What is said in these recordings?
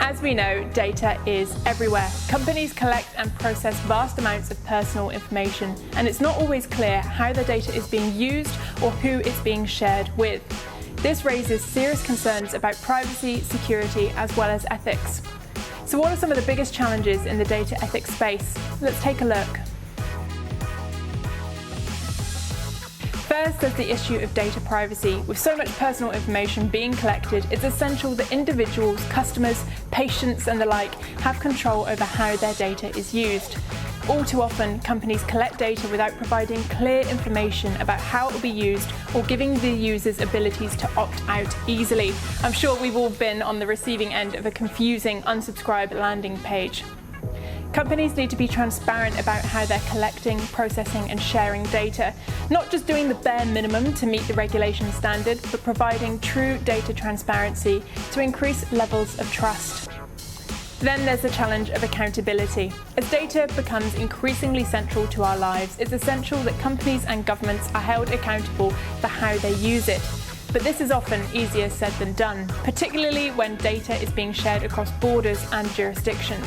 As we know, data is everywhere. Companies collect and process vast amounts of personal information, and it's not always clear how the data is being used or who it's being shared with. This raises serious concerns about privacy, security, as well as ethics. So what are some of the biggest challenges in the data ethics space? Let's take a look. First, there's the issue of data privacy. With so much personal information being collected, it's essential that individuals, customers, patients and the like have control over how their data is used. All too often, companies collect data without providing clear information about how it will be used or giving the users abilities to opt out easily. I'm sure we've all been on the receiving end of a confusing unsubscribe landing page. Companies need to be transparent about how they're collecting, processing and sharing data, not just doing the bare minimum to meet the regulation standard, but providing true data transparency to increase levels of trust. Then there's the challenge of accountability. As data becomes increasingly central to our lives, it's essential that companies and governments are held accountable for how they use it. But this is often easier said than done, particularly when data is being shared across borders and jurisdictions.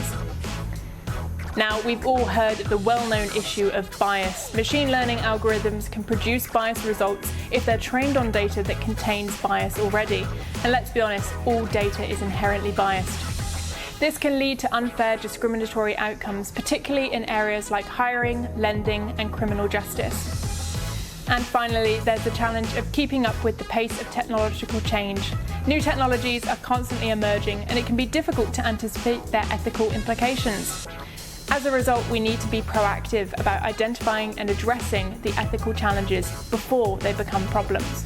Now, we've all heard the well-known issue of bias. Machine learning algorithms can produce biased results if they're trained on data that contains bias already. And let's be honest, all data is inherently biased. This can lead to unfair, discriminatory outcomes, particularly in areas like hiring, lending, and criminal justice. And finally, there's the challenge of keeping up with the pace of technological change. New technologies are constantly emerging, and it can be difficult to anticipate their ethical implications. As a result, we need to be proactive about identifying and addressing the ethical challenges before they become problems.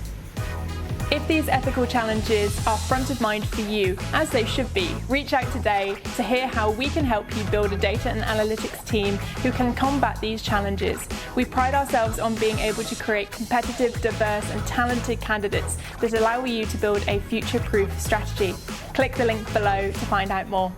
If these ethical challenges are front of mind for you, as they should be, reach out today to hear how we can help you build a data and analytics team who can combat these challenges. We pride ourselves on being able to create competitive, diverse and talented candidates that allow you to build a future-proof strategy. Click the link below to find out more.